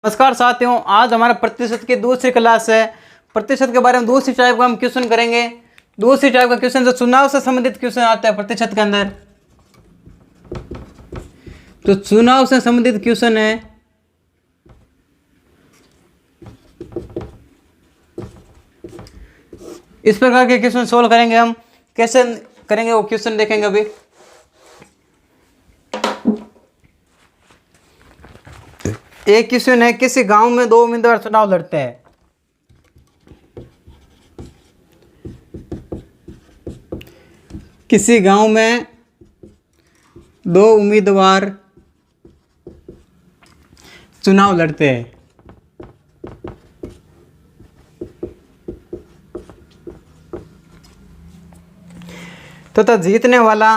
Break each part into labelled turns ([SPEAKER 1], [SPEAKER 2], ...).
[SPEAKER 1] नमस्कार साथियों, आज हमारा प्रतिशत की दूसरी क्लास है। प्रतिशत के बारे में दूसरी टाइप का हम क्वेश्चन करेंगे। दूसरी टाइप का क्वेश्चन जो चुनाव से संबंधित क्वेश्चन आता है प्रतिशत के अंदर, तो चुनाव से संबंधित क्वेश्चन है। इस प्रकार के क्वेश्चन सोल्व करेंगे हम। कैसे करेंगे वो क्वेश्चन देखेंगे अभी। एक क्वेश्चन है, किसी गांव में दो उम्मीदवार चुनाव लड़ते हैं। किसी गांव में दो उम्मीदवार चुनाव लड़ते हैं। तथा जीतने वाला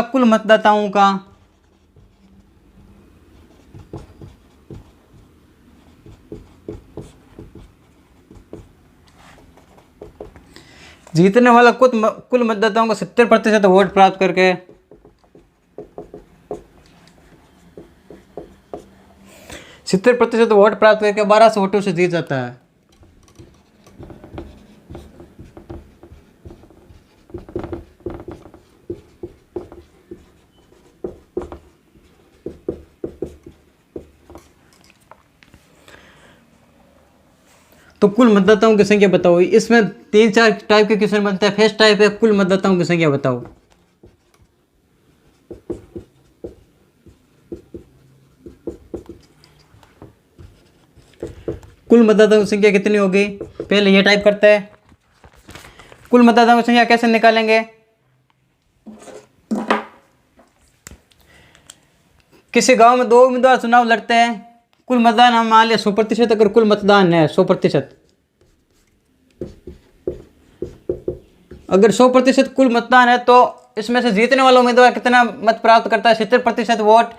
[SPEAKER 1] कुल मतदाताओं का कुल मतदाताओं को 70% वोट प्राप्त करके 70% वोट प्राप्त करके 1200 वोटों से जीत जाता है। तो कुल मतदाताओं की संख्या बताओ। इसमें 3-4 टाइप के क्वेश्चन बनते हैं। फर्स्ट टाइप है कुल मतदाताओं की संख्या बताओ। कुल मतदाताओं की संख्या कितनी होगी, पहले ये टाइप करते हैं। कुल मतदाताओं की संख्या कैसे निकालेंगे। किसी गांव में दो उम्मीदवार चुनाव लड़ते हैं। कुल मतदान हम मान लिया 100%। अगर कुल मतदान है 100%, अगर 100% कुल मतदान है तो इसमें से जीतने वाला उम्मीदवार कितना मत प्राप्त करता है, 70% वोट।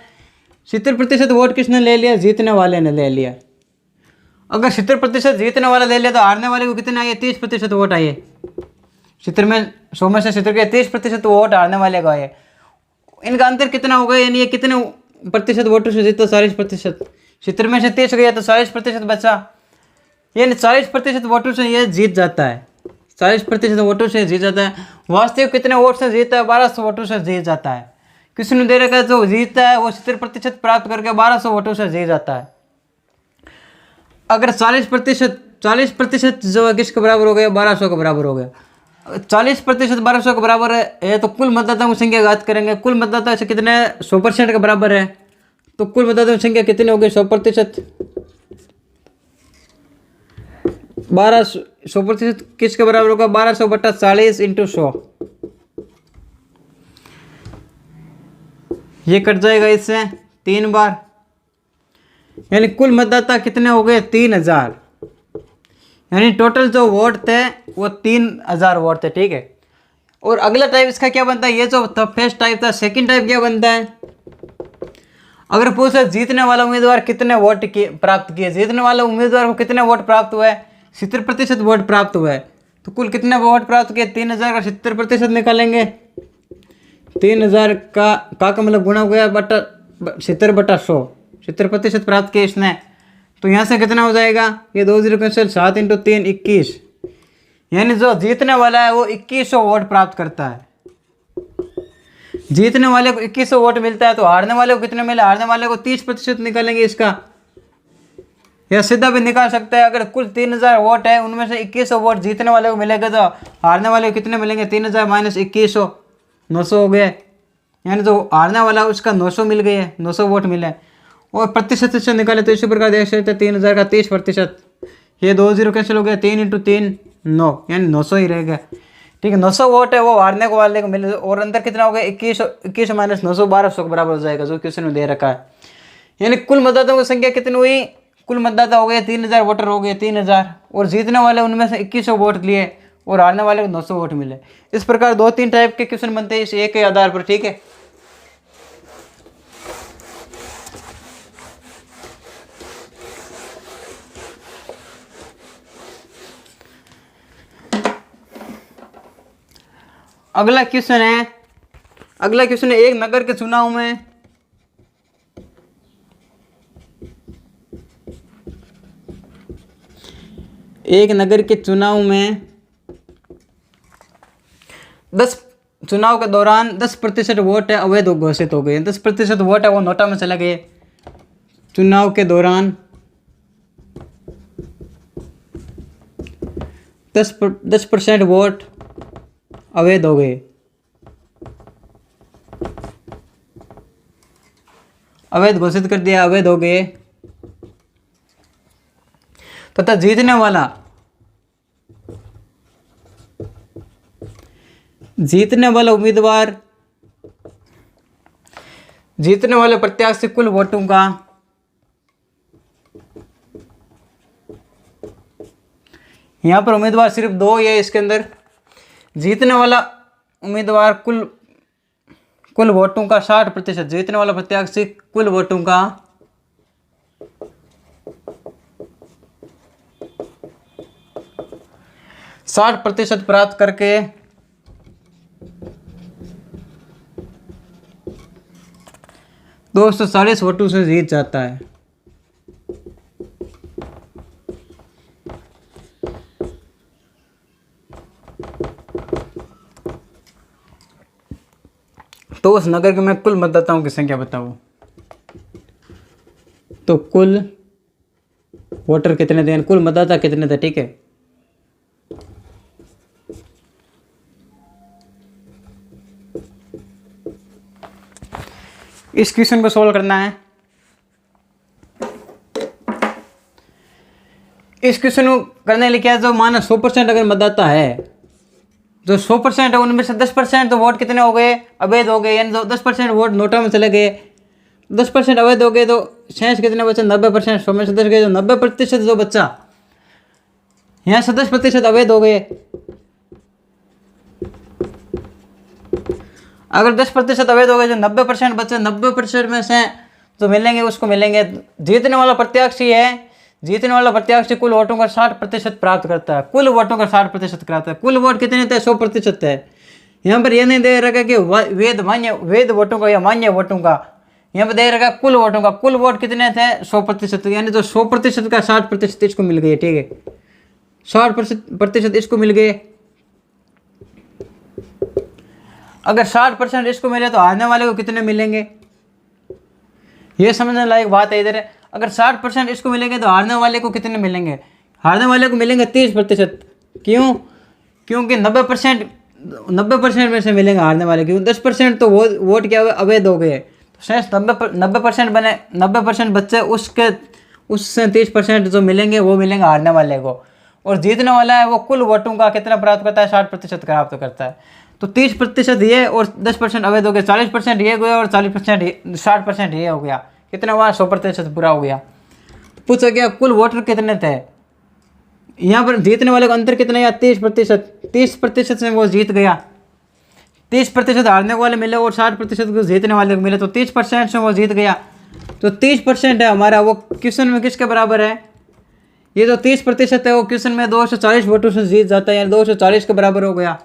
[SPEAKER 1] 70% वोट किसने ले लिया, जीतने वाले ने ले लिया। अगर 70% जीतने वाला ले लिया तो हारने वाले को कितने आए, 30% वोट आए। 70 में 100 में से 70 के 30% वोट हारने वाले को आए। इनका अंतर कितना होगा, यानी ये कितने प्रतिशत वोटों से जीता, 40%। 70 में से 30 गया तो 40% बचा, यानी 40% वोटों से ये जीत जाता है। 40% वोटों से जीत जाता है। वास्तविक कितने वोट से जीता है, 1200 वोटों से जीत जाता है। किसी ने दे रखा है जो जीतता है वो 70% प्राप्त करके 1200 वोटों से जीत जाता है। अगर 40% जो है किसके बराबर हो गया, 1200 के बराबर हो गया। 40% 1200 के बराबर है तो कुल मतदाताओं की संख्या बात करेंगे। कुल मतदाता से कितने 100% के बराबर है, तो कुल मतदाताओं की संख्या कितनी होगी, 100%। 100% किसके बराबर होगा, 1200 बटा 40 इंटू 100। ये कट जाएगा इससे 3 बार, यानी कुल मतदाता कितने हो गए, 3000। यानी टोटल जो वोट थे वो 3000 वोट थे, ठीक है। और अगला टाइप इसका क्या बनता है, ये जो फर्स्ट टाइप था, सेकंड टाइप क्या बनता है। अगर पूछे जीतने वाला उम्मीदवार कितने वोट प्राप्त किए, जीतने वाला उम्मीदवार को कितने वोट प्राप्त हुए, 70% वोट प्राप्त हुए, तो कुल कितने वोट प्राप्त किए, 3000 का 70% निकालेंगे। 3000 का मतलब गुणा हो गया बटा 70 बटा 100, 70% प्राप्त किए इसने। तो यहाँ से कितना हो जाएगा, ये 2 0 कैंसिल, 7 इंटू 3 21। यानी जो जीतने वाला है वो 2100 वोट प्राप्त करता है। जीतने वाले को 2100 वोट मिलता है, तो हारने वाले को कितने मिले, हारने वाले को 30% निकालेंगे इसका, या सीधा भी निकाल सकते हैं। अगर कुल 3000 वोट है उनमें से 2100 वोट जीतने वाले को मिलेगा तो हारने वाले को कितने मिलेंगे, 3000 माइनस 2100, 900 हो गए। यानी जो हारने वाला है उसका 900 मिल गए, 900 वोट मिले। और प्रतिशत से निकाले तो इसी प्रकार देख सकते हैं, 3000 का 30%, ये 2 0 कैंसिल हो गया, 3 इंटू 3 9, यानी 900 ही रहेगा, ठीक है। 900 वोट है वो हारने को वाले को मिले। और अंदर कितना हो गया, 21 माइनस 900, 1200 के बराबर हो जाएगा जो क्वेश्चन में दे रखा है। यानी कुल मतदाताओं की संख्या कितनी हुई, कुल मतदाता हो गए 3000, वोटर हो गए 3000, और जीतने वाले उनमें से 2100 वोट लिए और हारने वाले को 900 वोट मिले। इस प्रकार 2-3 टाइप के क्वेश्चन बनते हैं इस एक के आधार पर, ठीक है। अगला क्वेश्चन है, एक नगर के चुनाव में चुनाव के दौरान 10% वोट है अवैध घोषित हो गए। 10% वोट है वो नोटा में चले गए। चुनाव के दौरान 10% वोट अवैध हो गए, अवैध घोषित कर दिया, अवैध हो गए। तथा जीतने वाला उम्मीदवार, जीतने वाले प्रत्याशी कुल वोटों का यहां पर उम्मीदवार सिर्फ 2 ही है इसके अंदर। जीतने वाला उम्मीदवार कुल वोटों का 60%, जीतने वाला प्रत्याशी कुल वोटों का 60% प्राप्त करके दो 240 वोटों से जीत जाता है। तो उस नगर के मैं कुल मतदाताओं की संख्या बताऊं तो कुल वोटर कितने थे, कुल मतदाता कितने थे, ठीक है। इस क्वेश्चन को सॉल्व करना है। इस क्वेश्चन को करने के लिए क्या है, जो माना 100% अगर मतदाता है, जो 100% है उनमें से 10% तो वोट कितने हो गए, अवैध हो गए, यानी जो 10% वोट नोटा में चले गए, 10% अवैध हो गए, तो शेष कितने बचे, 90%। 100 में से 10 गए तो 90% जो बच्चा, यहाँ से 10% अवैध हो गए। अगर 10% अवैध हो गए, जो 90% बचे, 90% में से जो मिलेंगे उसको मिलेंगे। जीतने वाला प्रत्याशी है, जीतने वाला प्रत्याशी कुल वोटों का 60% प्राप्त करता है, कुल वोटों का 60% कराता है। कुल वोट कितने थे, 100% है। यहाँ पर यह नहीं दे रखा कि वैध वोटों का या मान्य वोटों का, यहाँ पर दे रखा कुल वोटों का। कुल वोट कितने थे, 100%, यानी तो 100% का 60% इसको मिल गए, ठीक है। 60% इसको मिल गए। अगर 60% इसको मिले तो हारने वाले को कितने मिलेंगे, ये समझने लायक बात है इधर। अगर 60% इसको मिलेंगे तो हारने वाले को कितने मिलेंगे, हारने वाले को मिलेंगे 30%। क्यों, क्योंकि 90% में से मिलेंगे हारने वाले, क्योंकि 10% तो वोट क्या हुए, अवैध हो गए। तो शेष 90% बने, 90% बच्चे, उससे 30% जो मिलेंगे वो मिलेंगे हारने वाले को। और जीतने वाला है वो कुल वोटों का कितना प्राप्त करता है, 60% प्राप्त करता है। तो 30% ये और 10% अवैध हो गया, 40% ये गया और 60% ये हो गया। कितना हुआ, 100% पूरा हो गया। तो पूछा गया कुल वोटर कितने थे, यहाँ पर जीतने वाले का अंतर कितना है, 30%। 30% से वो जीत गया, 30% हारने वाले मिले और 60% को जीतने वाले को मिले, तो 30% से वो जीत गया। तो 30% है हमारा, वो क्वेश्चन में किसके बराबर है, ये जो 30% है वो क्वेश्चन में 240 वोटों से जीत जाता है, यानी 240 के बराबर हो गया।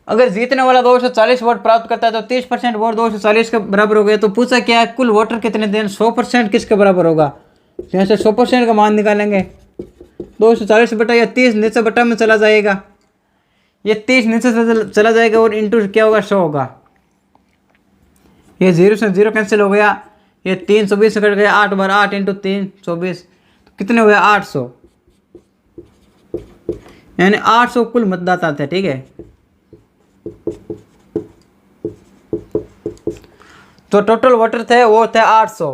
[SPEAKER 1] अगर जीतने वाला 240 वोट प्राप्त करता है तो 30% वोट 240 के बराबर हो गए। तो पूछा क्या है, कुल वोटर कितने थे, 100% किसके बराबर होगा, यहाँ से 100% का मान निकालेंगे। 240 बटा या 30 नीचे बटा में चला जाएगा, ये 30 नीचे से चला जाएगा और इंटू क्या होगा, 100 होगा। ये 0 से 0 कैंसिल हो गया, ये 320 से कट गया, 8 बार 8 इंटू 3 24, तो कितने हुए, 800, यानी 800 कुल मतदाता थे, ठीक है। तो टोटल वोटर थे वो थे 800।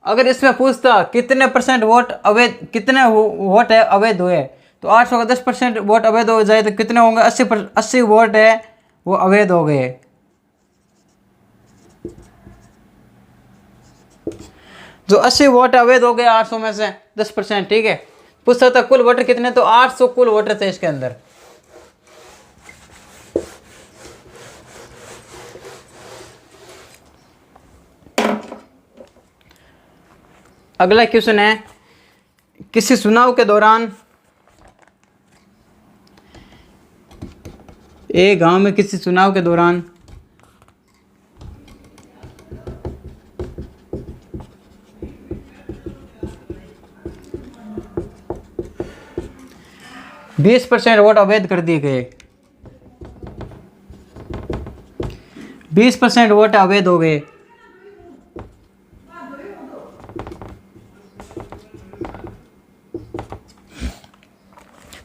[SPEAKER 1] अगर इसमें पूछता कितने % वोट अवैध, कितने वोट है अवैध हुए, तो 800 का 10% वोट अवैध हो जाए तो कितने होंगे, 80 वोट है वो अवैध हो गए। जो 80 वोट अवैध हो गए 800 में से 10%, ठीक है। पूछता था कुल वोटर कितने, तो 800 कुल वोटर थे इसके अंदर। अगला क्वेश्चन है, किसी चुनाव के दौरान एक गांव में किसी चुनाव के दौरान 20% वोट अवैध कर दिए गए। 20% वोट अवैध हो गए।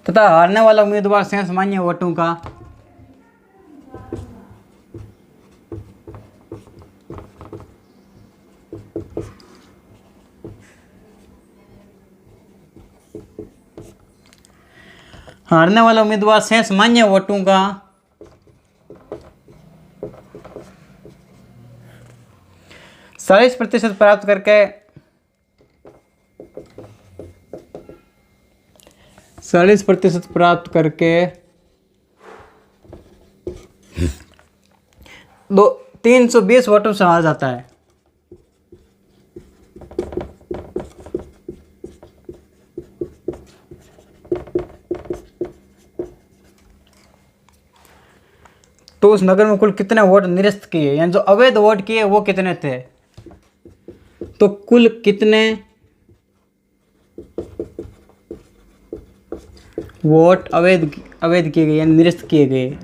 [SPEAKER 1] तथा हारने वाला उम्मीदवार शेष मान्य वोटों का हारने वाला उम्मीदवार शेष मान्य वोटों का 40% प्राप्त करके 40% प्राप्त करके 320 वोटों से हार जाता है। तो उस नगर में कुल कितने वोट निरस्त किए, यानी जो अवैध वोट किए वो कितने थे? तो कुल कितने वोट अवैध किए गए यानी निरस्त किए गए?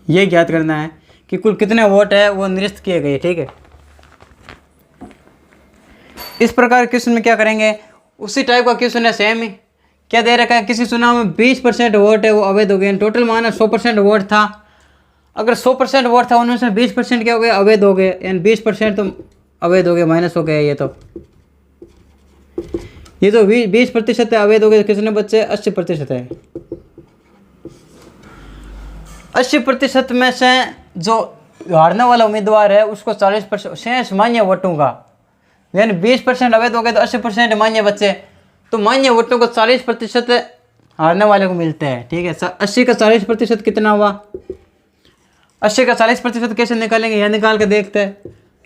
[SPEAKER 1] ये ज्ञात करना है कि कुल कितने वोट है वो निरस्त किए गए। ठीक है, इस प्रकार क्वेश्चन में क्या करेंगे, उसी टाइप का क्वेश्चन है, सेम ही। क्या दे रखा है, किसी चुनाव में 20% वोट है वो अवैध हो गए। टोटल माना 100% वोट था, अगर 100% वोट था उनमें से 20% क्या हो गए, अवैध हो गए, यानी 20% तो अवैध हो गए, माइनस हो गया। ये तो 20% है अवैध हो गए, कितने बच्चे? 80% है। 80% में से जो हारने वाला उम्मीदवार है उसको 40% शेष मान्य वोटों का, यानी 20% अवैध हो गए तो 80% मान्य बच्चे, तो मान्य वोटों को 40% हारने वाले को मिलते हैं। ठीक है, 80 का 40% कितना हुआ? 80 का 40% कैसे निकालेंगे, यह निकाल के देखते हैं।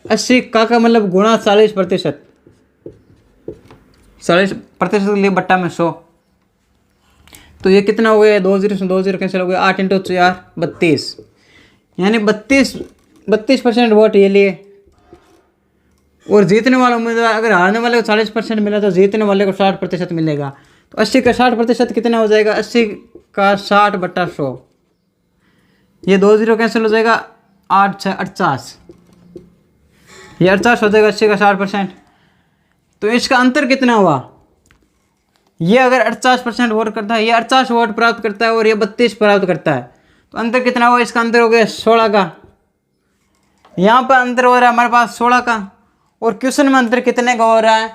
[SPEAKER 1] 80 का मतलब गुणा 40%, 40% के लिए बट्टा में 100, तो ये कितना हो गया? 2 0 से 2 0 कैंसिल हो गया, 8 × 4 32, यानी 32% वोट ये लिए। और जीतने वाला उम्मीदवार, अगर हारने वाले को 40% मिला तो जीतने वाले को 60% मिलेगा। तो 80 का 60% कितना हो जाएगा? 80 का 60 बट्टा 100, ये 2 0 कैंसिल हो जाएगा, 8 6 48, ये 48 हो जाएगा 80 का 60%। तो इसका अंतर कितना हुआ? ये अगर 48% वोट करता है, ये 48 वोट प्राप्त करता है और ये 32 प्राप्त करता है, तो अंतर कितना हुआ? इसका अंतर हो गया 16 का। यहाँ पर अंतर हो रहा है हमारे पास 16 का, और क्वेश्चन में अंतर कितने का हो रहा है?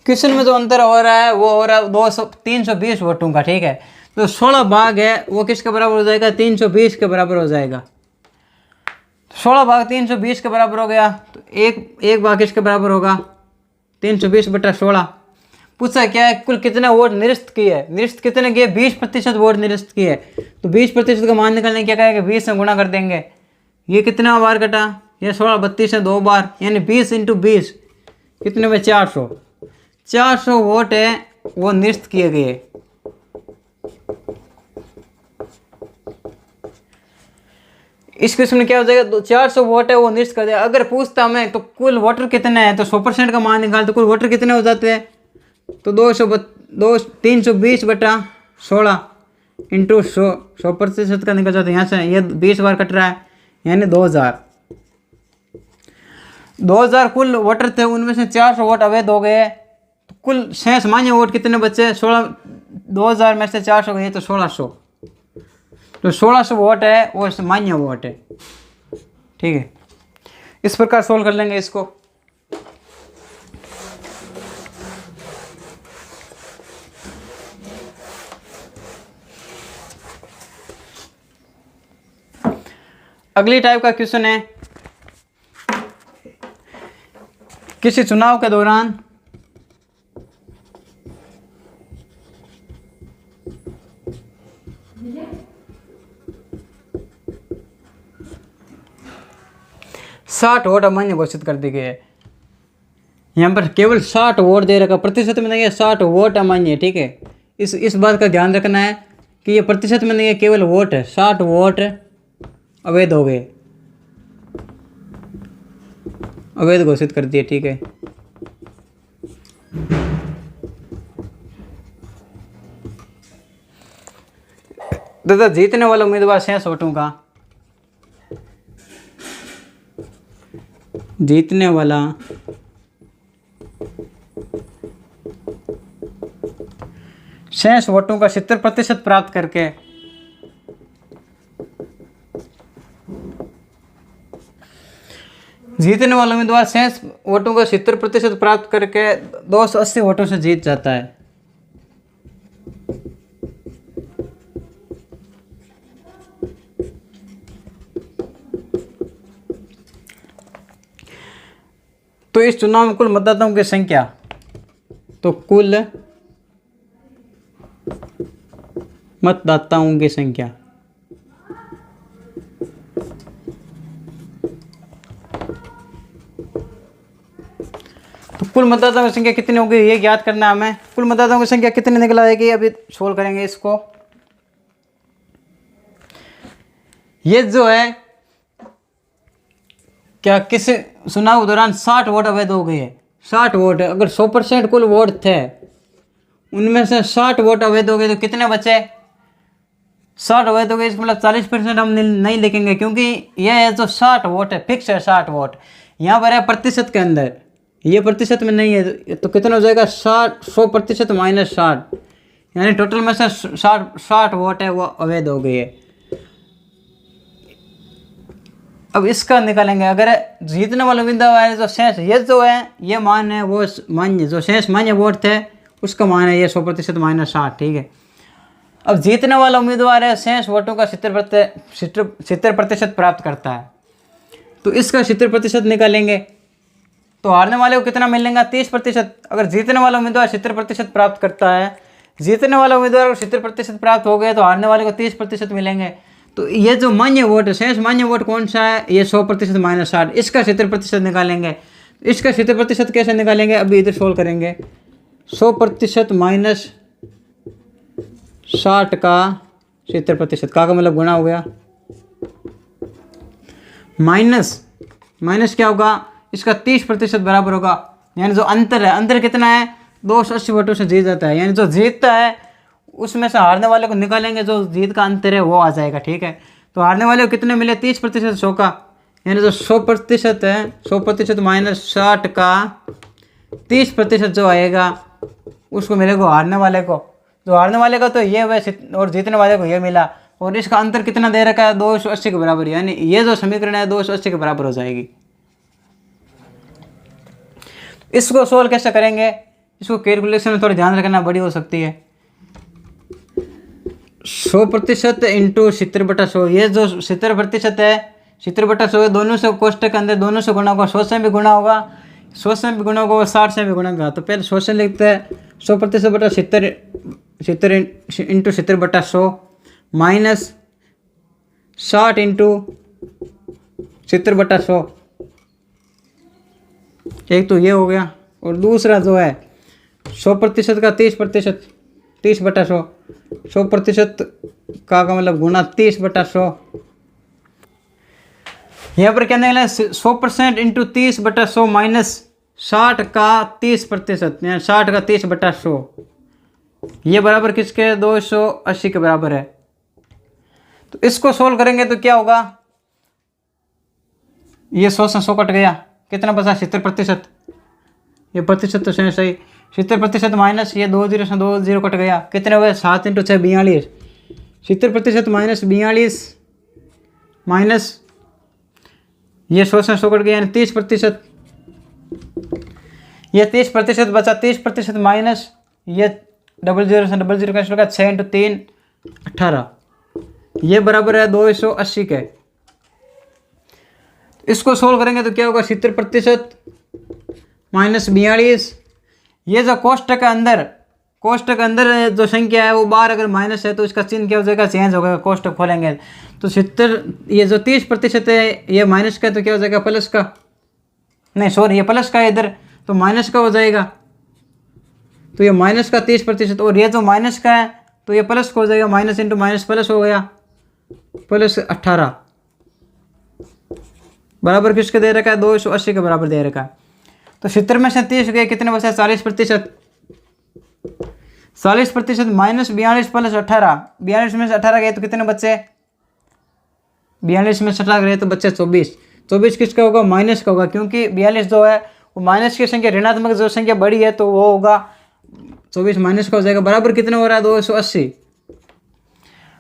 [SPEAKER 1] क्वेश्चन में जो अंतर हो रहा है वो हो रहा है 320 वोटों का। ठीक है, तो 16 भाग है वो किसके बराबर हो जाएगा? 320 के बराबर हो जाएगा। 16 भाग 320 के बराबर हो गया, तो एक भाग किसके बराबर होगा? 320/16। पूछा क्या है, कुल कितने वोट निरस्त किए? निरस्त कितने किए? 20% वोट निरस्त किए। तो 20% का मान निकालने क्या कहेगा? 20 से गुणा कर देंगे। ये कितना बार कटा? ये 16 32 है 2 बार, यानी 20 × 20 कितने में? 400 वोट है वो निरस्त किए गए। इस क्वेश्चन में क्या हो जाएगा? 400 वोट है वो निरस्त कर दिया। अगर पूछता हमें तो कुल वोटर कितने हैं, तो 100% का मान निकाल, तो कुल वोटर कितने हो जाते हैं? तो 320/16 × 100% का निकल जाता है। यहाँ से ये 20 बार कट रहा है, यानी 2000 कुल वोटर थे, उनमें से 400 वोट अवैध हो गए। तो कुल शेष मान्य वोट कितने बचे? 2000 में से 400 गए तो 1600, तो 1600 वोट है वो मान्य वोट है। ठीक है, इस प्रकार सोल्व कर लेंगे इसको। अगली टाइप का क्वेश्चन है, किसी चुनाव के दौरान $60 वोट अमान्य घोषित कर दिए गए हैं। यहाँ पर केवल 60 वोट दे रखा, प्रतिशत में नहीं है, 60 वोट अमान्य है, ठीक है। इस बात का ध्यान रखना है कि ये प्रतिशत में नहीं है, केवल वोट है। 60 वोट अवैध हो गए, अवैध घोषित कर दिए, ठीक है। दादा जीतने वाला उम्मीदवार शेष वोटों का, जीतने वाला शेष वोटों का 70% प्राप्त करके जीतने वाला उम्मीदवार शेष वोटों का 70% प्राप्त करके 280 वोटों से जीत जाता है। तो इस चुनाव में कुल मतदाताओं की संख्या, तो कुल मतदाताओं की संख्या तो कुल मतदाताओं की संख्या कितनी होगी ये ज्ञात करना है हमें। कुल मतदाताओं की संख्या कितनी निकल आएगी, अभी सोल्व करेंगे इसको। ये जो है क्या किस चुनाव के दौरान 60 वोट अवैध हो गए हैं। 60 वोट, अगर 100% कुल वोट थे उनमें से 60 वोट अवैध हो गए तो कितने बचे, 60 अवैध हो गए, इसका मतलब 40% हम नहीं लिखेंगे क्योंकि यह है जो 60 वोट है, फिक्स है 60 वोट। यहाँ पर है प्रतिशत के अंदर, ये प्रतिशत में नहीं है, तो कितना हो जाएगा 100% माइनस 60, यानी टोटल में से 60 वोट है वो अवैध हो गई है। अब इसका निकालेंगे, अगर जीतने वाला उम्मीदवार जो शेष, ये जो है ये मान है वो मान्य, जो शेष मान्य वोट थे उसका मान है ये 100% माइनस 60, ठीक है। अब जीतने वाला उम्मीदवार है शेष वोटों का 70% प्राप्त करता है, तो इसका 70% निकालेंगे तो हारने वाले को कितना मिलेगा 30%। अगर जीतने वाला उम्मीदवार 70% प्राप्त करता है, जीतने वाला उम्मीदवार को 70% प्राप्त हो गए तो हारने वाले को 30% मिलेंगे। तो ये जो मान्य वोट है, शेष मान्य वोट कौन सा है, ये 100% माइनस 60, इसका 70% निकालेंगे। इसका 70% कैसे निकालेंगे, अभी इधर सोल्व करेंगे। 100% माइनस 60 का 70% का मतलब गुणा हो गया, माइनस क्या होगा, इसका 30% बराबर होगा, यानी जो अंतर है, अंतर कितना है 280 वोटों से जीत जाता है, यानी जो जीतता है उसमें से हारने वाले को निकालेंगे, जो जीत का अंतर है वो आ जाएगा, ठीक है। तो हारने वाले को कितने मिले 30% 100 का, यानी जो 100% है 100% माइनस 60 का 30% जो आएगा उसको मिलेगा हारने वाले को। जो हारने वाले का तो ये हुआ और जीतने वाले को ये मिला, और इसका अंतर कितना दे रखा है 280 के बराबर, यानी ये जो समीकरण है 280 के बराबर हो जाएगी। इसको सोल्व कैसे करेंगे, इसको कैलकुलेशन में थोड़ा ध्यान रखना बड़ी हो सकती है। 100% इंटू 70/100, ये जो 70% है 70/100 दोनों से कोष्टक के अंदर दोनों से गुणा होगा, 100 से भी गुणा होगा, 100 से भी गुणा होगा, 60 से भी गुणा होगा। तो पहले 100 से लिखते हैं 100% बटा 70 इंटू 70/100 माइनस 60 इंटू 70/100, एक तो ये हो गया, और दूसरा जो है 100% का 30%, 30/100, 100% का मतलब गुणा 30/100। यहाँ पर क्या निकला 100% इंटू 30/100 माइनस 60 का 30%, यानी 60 का 30/100, ये बराबर किसके 280 के बराबर है। तो इसको सोल्व करेंगे तो क्या होगा, ये 100 से 100 कट गया, कितना बचा 70%, ये प्रतिशत तो सही, 70% माइनस ये 2 0 से 2 0 कट गया, कितने हुए 7 इंटू 6 42, 70% माइनस 42 माइनस ये 100 से 100 कट गया, यानी 30%, ये 30% बचा, 30% माइनस ये 00 से 00 कैंसिल होगा, 6 इंटू 3 18, ये बराबर है 280 के। इसको सोल्व करेंगे तो क्या होगा 70% माइनस 42, ये जो कोष्टक के अंदर जो संख्या है वो बाहर अगर माइनस है तो इसका चिन्ह क्या हो जाएगा, चेंज हो गया, कोष्टक खोलेंगे तो 70, ये जो 30% है ये माइनस का तो क्या हो जाएगा प्लस का, नहीं सॉरी ये प्लस का है इधर, तो माइनस का हो जाएगा, तो ये माइनस का 30%, और ये जो माइनस का है तो ये प्लस का हो जाएगा, माइनस इंटू माइनस प्लस हो गया, प्लस 18 बराबर किसके दे रखा है, 280 के बराबर दे रखा है। तो 70 में से 30 गए, कितने बचे, 40%। 40% माइनस 42 प्लस 18, 42 में से 18 गए तो कितने बच्चे, 42 में से 18 गए तो बच्चे 24। 24 किसका होगा, माइनस का होगा, क्योंकि 42 जो है वो माइनस की संख्या, ऋणात्मक जो संख्या बड़ी है तो वो होगा 24 माइनस का हो जाएगा। बराबर कितना हो रहा है, 280।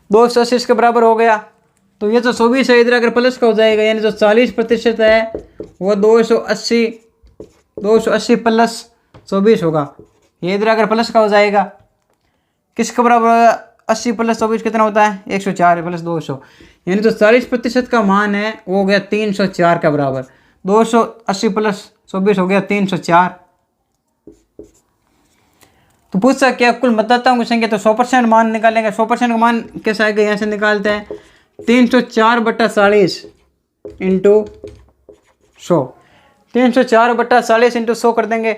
[SPEAKER 1] 280 इसके बराबर हो गया। तो ये जो 24 है इधर अगर प्लस का हो जाएगा, यानी जो 40% है वो 280 प्लस 24 होगा। ये इधर अगर प्लस का हो जाएगा, किसके बराबर होगा, 80 प्लस 24 कितना होता है, 104 प्लस 200, यानी जो 40% का मान है वो हो गया 304 का बराबर। 280 प्लस 24 हो गया 304। तो पूछा क्या कुल मतदाताओं की संख्या, तो 100% मान निकालेंगे। 100% का मान कैसे आएगा, यहाँ से निकालते हैं, 304/40 इंटू 100, 304/40 इंटू 100 कर देंगे।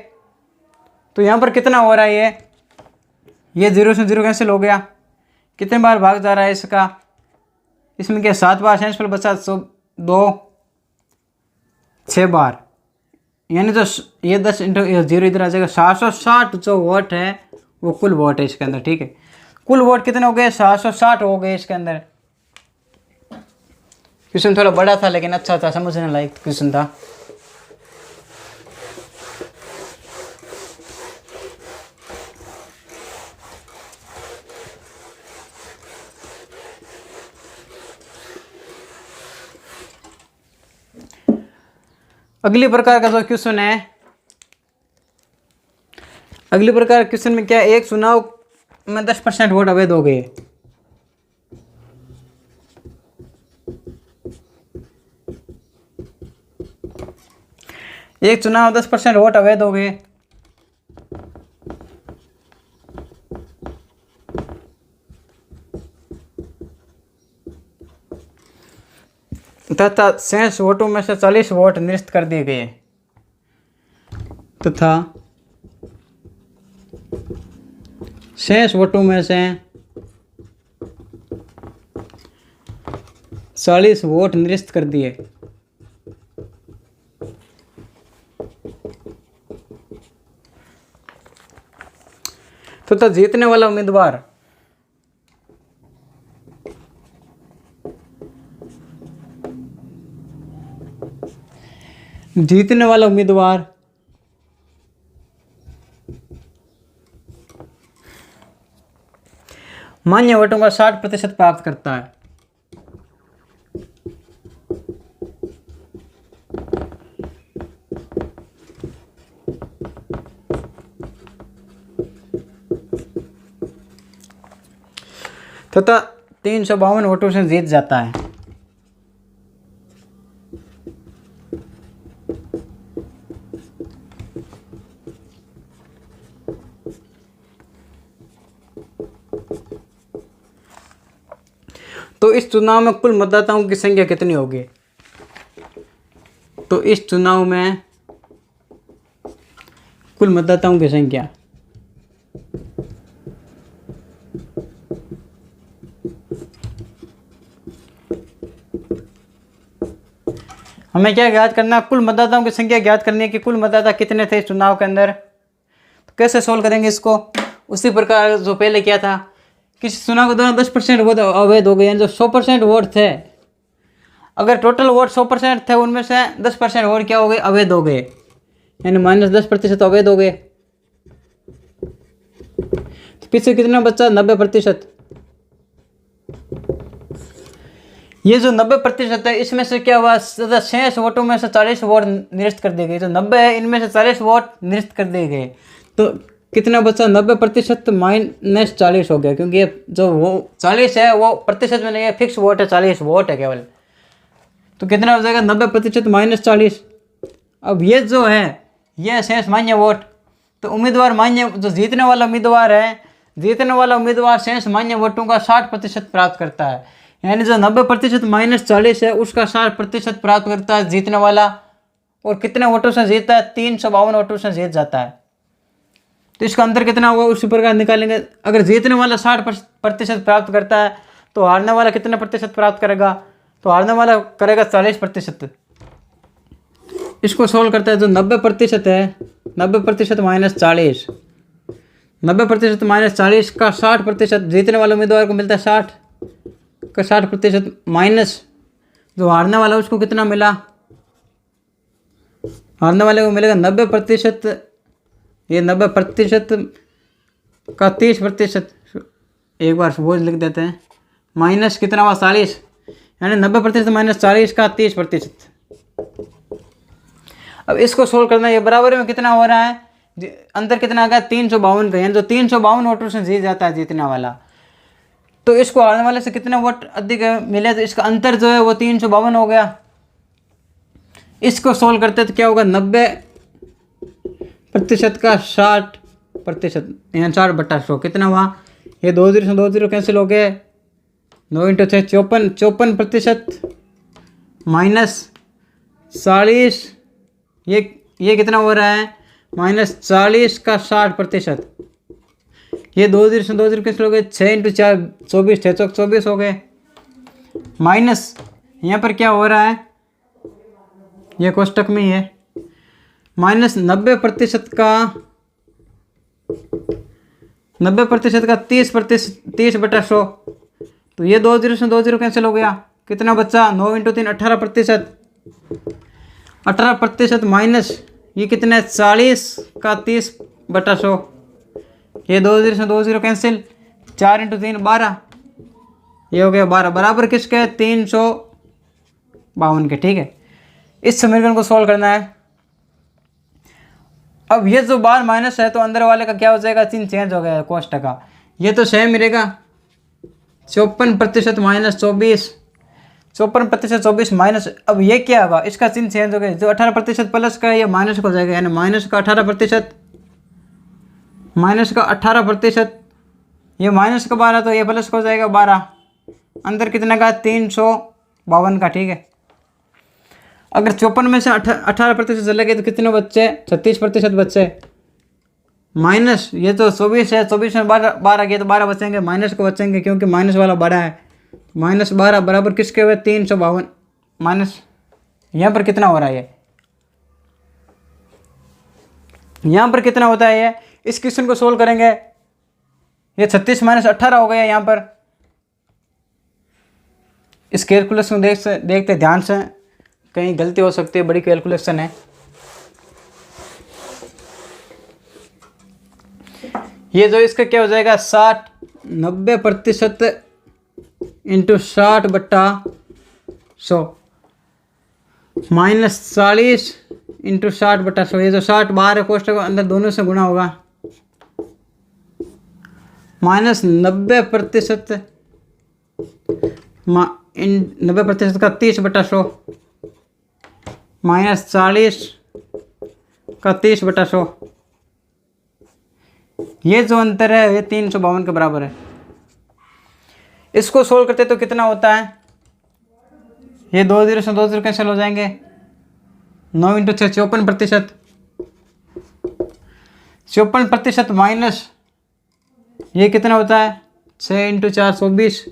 [SPEAKER 1] तो यहाँ पर कितना हो रहा है, ये 0 से 0 कैंसिल हो गया, कितने बार भाग जा रहा है इसका, इसमें क्या 7 बार, 7 बचा 2 6 बार, यानी तो ये 10 इंटू 0 इधर आ जाएगा। 760 जो वोट है वो कुल वोट है इसके अंदर, ठीक है। कुल वोट कितने हो गए, 760 हो गए इसके अंदर। क्वेश्चन थोड़ा बड़ा था लेकिन अच्छा था, समझने लायक क्वेश्चन था। अगली प्रकार का जो क्वेश्चन है, अगली प्रकार क्वेश्चन में क्या है, एक चुनाव में 10% वोट अवैध हो गए। एक चुनाव 10% वोट अवैध हो गए, तथा शेष वोटों में से 40 वोट निरस्त कर दिए गए, तथा शेष वोटों में से 40 वोट निरस्त कर दिए। तथा जीतने वाला उम्मीदवार मान्य वोटों का 60% प्राप्त करता है। तथा 352 वोटों से जीत जाता है। तो इस चुनाव में कुल मतदाताओं की संख्या कितनी होगी, तो इस चुनाव में कुल मतदाताओं की संख्या हमें क्या ज्ञात करना है, कुल मतदाताओं की संख्या ज्ञात करनी है कि कुल मतदाता कितने थे इस चुनाव के अंदर। तो कैसे सोल्व करेंगे इसको, उसी प्रकार जो पहले किया था, किसी चुनाव के दौरान 10% वोट अवैध हो गए, यानी जो 100% वोट थे, अगर टोटल वोट 100% थे उनमें से 10% वोट क्या हो गए, अवैध हो गए, यानी -10% अवैध हो गए। तो पीछे कितना बचा, 90%। ये जो 90% है इसमें से क्या हुआ, शेष वोटों में से 40 वोट निरस्त कर दिए गए। तो 90 है, इनमें से 40 वोट निरस्त कर दिए गए, तो कितना बचा, 90% माइनस 40 हो गया, क्योंकि ये जो वो 40 है वो प्रतिशत में नहीं है, फिक्स वोट है, 40 वोट है केवल। तो कितना हो जाएगा, 90% माइनस 40। अब ये जो है ये शेष मान्य वोट, तो उम्मीदवार मान्य, जो जीतने वाला उम्मीदवार है, जीतने वाला उम्मीदवार शेष मान्य वोटों का 60% प्राप्त करता है, यानी जो 90% माइनस 40 है उसका 60% प्राप्त करता है जीतने वाला और कितने वोटों से जीतता है, 352 वोटों से जीत जाता है। तो इसका अंतर कितना होगा उसी प्रकार निकालेंगे। अगर जीतने वाला 60% प्राप्त करता है तो हारने वाला कितना प्रतिशत प्राप्त करेगा, तो हारने वाला करेगा 40%। इसको सोल्व करता है जो 90% है, 90% माइनस 40, 90% माइनस 40 का 60% जीतने वाले उम्मीदवार को मिलता है 60 का 60% माइनस जो हारने वाला उसको कितना मिला, हारने वाले को मिलेगा 90%, ये 90% का 30%, एक बार बोझ लिख देते हैं, माइनस कितना हुआ 40, यानी 90% माइनस 40 का 30%। अब इसको सोल्व करना, ये बराबर में कितना हो रहा है, अंतर कितना आ गया 352 का, यानी जो 352 वोटों से जीत जाता है जीतने वाला, तो इसको हारने वाले से कितने वोट अधिक मिले, तो इसका अंतर जो है वो 352 हो गया। इसको सोल्व करते तो क्या होगा, 90% का 60%, यानी 60/100 कितना हुआ, ये 2 0 से 2 0 कैंसिल हो गए, 9 × 6 54% माइनस 40, ये कितना हो रहा है, माइनस 40 का 60%, ये 2 0 से 2 0 कैंसिल हो गए, 6 × 4 24, 6 चौक 24 हो गए, माइनस यहाँ पर क्या हो रहा है, ये कोष्टक में ही है, माइनस 90% का 30/100, तो ये 2 0 से 2 0 कैंसिल हो गया, कितना बचा, 9 × 3 18%, 18% माइनस ये कितना है 40 का 30/100, ये 2 0 से 2 0 कैंसिल, 4 × 3 12, ये हो गया 12, बराबर किसके 352 के। ठीक है, इस समीकरण को सॉल्व करना है। अब ये जो बार माइनस है तो अंदर वाले का क्या हो जाएगा, चिन्ह चेंज हो गया है कोष्टक का, ये तो सेम रहेगा, 54% माइनस 24, 54% 24 माइनस, अब ये क्या होगा, इसका चिन्ह चेंज हो गया, जो 18% प्लस का है ये माइनस हो जाएगा, यानी माइनस का 18%, माइनस का 18%, ये माइनस का 12 तो ये प्लस का हो जाएगा 12, अंदर कितना का 352 का। ठीक है, अगर 54 में से 18% चले गए तो कितने बच्चे, 36% बच्चे, माइनस ये तो 24 है, 24 में 12 गए तो 12 बचेंगे, माइनस को बचेंगे क्योंकि माइनस वाला बड़ा है, माइनस 12 बराबर किसके हुए 352, माइनस यहाँ पर कितना हो रहा है, ये यहाँ पर कितना होता है, ये इस क्वेश्चन को सोल्व करेंगे, ये 36 माइनस 18 हो गया, यहाँ पर इस कैलकुलेशन देखते ध्यान से, कहीं गलती हो सकती है, बड़ी कैलकुलेशन है। ये जो इसका क्या हो जाएगा 90% इंटू 60/100 माइनस 40 इंटू 60/100, ये जो 60 बाहर है कोष्टक अंदर दोनों से गुणा होगा, माइनस 90% 90% का 30/100 माइनस 40 का 30/100, ये जो अंतर है ये 352 के बराबर है। इसको सोल्व करते तो कितना होता है, ये 2 0 से 2 0 कैंसिल हो जाएंगे, 9 × 6 54%, 54% माइनस ये कितना होता है 6 × 4 24,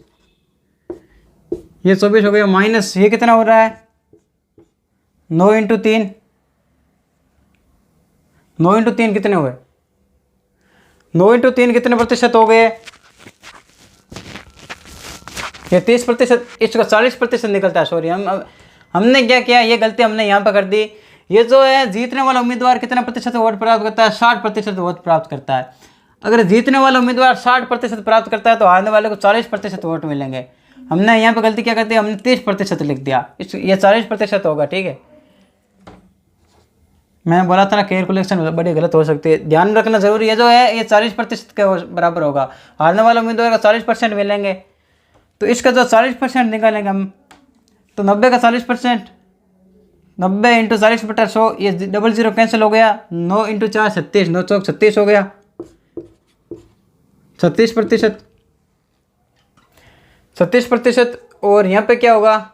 [SPEAKER 1] ये 24 हो गया, माइनस ये कितना हो रहा है 9 × 3, 9 × 3 कितने हुए, 9 × 3 कितने प्रतिशत हो गए, ये 30%, इसका 40% निकलता है, सॉरी हमने क्या किया, ये गलती हमने यहाँ पर कर दी। ये जो है जीतने वाला उम्मीदवार कितना प्रतिशत वोट प्राप्त करता है, 60% वोट प्राप्त करता है। अगर जीतने वाला उम्मीदवार 60% प्राप्त करता है तो हारने वाले को 40% वोट मिलेंगे। हमने यहाँ पर गलती क्या कर दी, हमने 30% लिख दिया, ये 40% होगा। ठीक है, मैं बोला था ना कैलकुलेशन बड़ी गलत हो सकती है, ध्यान रखना जरूरी है। जो है ये 40% के बराबर होगा, हारने वाला उम्मीदवार का 40% मिलेंगे, तो इसका जो 40% निकालेंगे हम, तो 90 का 40%, 90 × 40/100, ये 00 कैंसिल हो गया, 9 × 4 36, 9 चौक 36 हो गया, 36%, 36%। और यहाँ पे क्या होगा,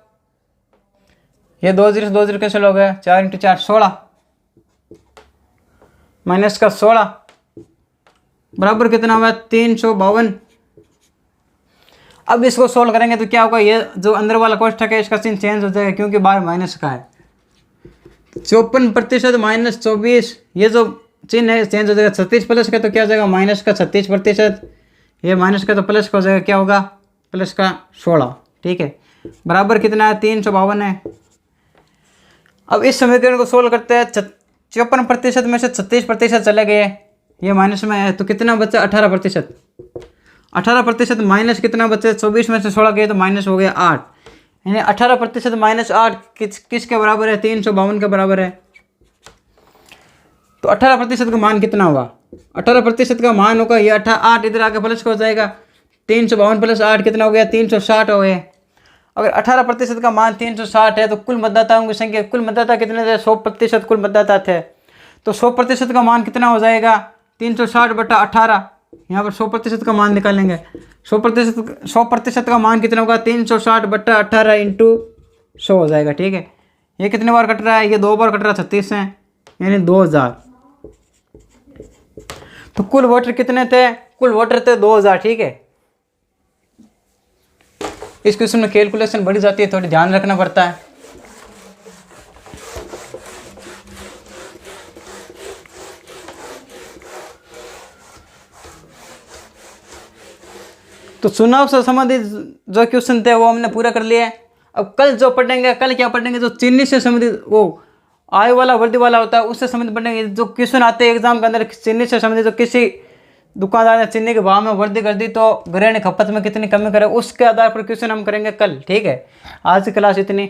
[SPEAKER 1] ये 2 0 कैसे हो गया, 4 × 4 16, माइनस का 16 बराबर कितना हुआ 352। अब इसको सोल्व करेंगे तो क्या होगा, ये जो अंदर वाला कोष्ठक है इसका चिन्ह चेंज हो जाएगा क्योंकि बाहर माइनस का है। 54% माइनस 24, ये जो चिन्ह है चेंज हो जाएगा। 36 प्लस का तो क्या हो जाएगा माइनस का 36%, ये माइनस का तो प्लस का हो जाएगा, क्या होगा प्लस का 16। ठीक है, बराबर कितना है 352 है। अब इस समीकरण को सोल्व करते हैं। 54% में से 36% चले गए, ये माइनस में है तो कितना बचा 18%। 18% माइनस कितना बचे 24 में से 16 गए तो माइनस हो गया 8, यानी 18% माइनस 8 किसके बराबर है 352 के बराबर है। तो 18% का मान कितना होगा, 18% का मान होगा ये 8 इधर आके प्लस का हो जाएगा, 352 प्लस 8 कितना हो गया 360 हो गया। अगर 18% का मान 360 है तो कुल मतदाताओं की संख्या, कुल मतदाता कितने थे 100% कुल मतदाता थे, तो 100% का मान कितना हो जाएगा 360/18। यहाँ पर 100% का मान निकालेंगे, 100% का मान कितना होगा 360/18 इंटू 100 हो जाएगा। ठीक है, ये कितने बार कट रहा है, ये 2 बार कट रहा है 36 है, यानी 2000। तो कुल वोटर कितने थे, कुल वोटर थे 2000। ठीक है, इस क्वेश्चन में कैलकुलेशन बढ़ी जाती है, थोड़ी ध्यान रखना पड़ता है। तो चुनाव से संबंधित जो क्वेश्चन थे वो हमने पूरा कर लिया है। अब कल जो पढ़ेंगे, कल क्या पढ़ेंगे, जो चीनी से संबंधित वो आयु वाला वर्दी वाला होता है उससे संबंधित पढ़ेंगे। जो क्वेश्चन आते हैं एग्जाम के अंदर चीनी से संबंधित, जो किसी दुकानदार ने चीनी के भाव में वृद्धि कर दी तो घरेलू खपत में कितनी कमी करे, उसके आधार पर क्वेश्चन हम करेंगे कल। ठीक है, आज की क्लास इतनी।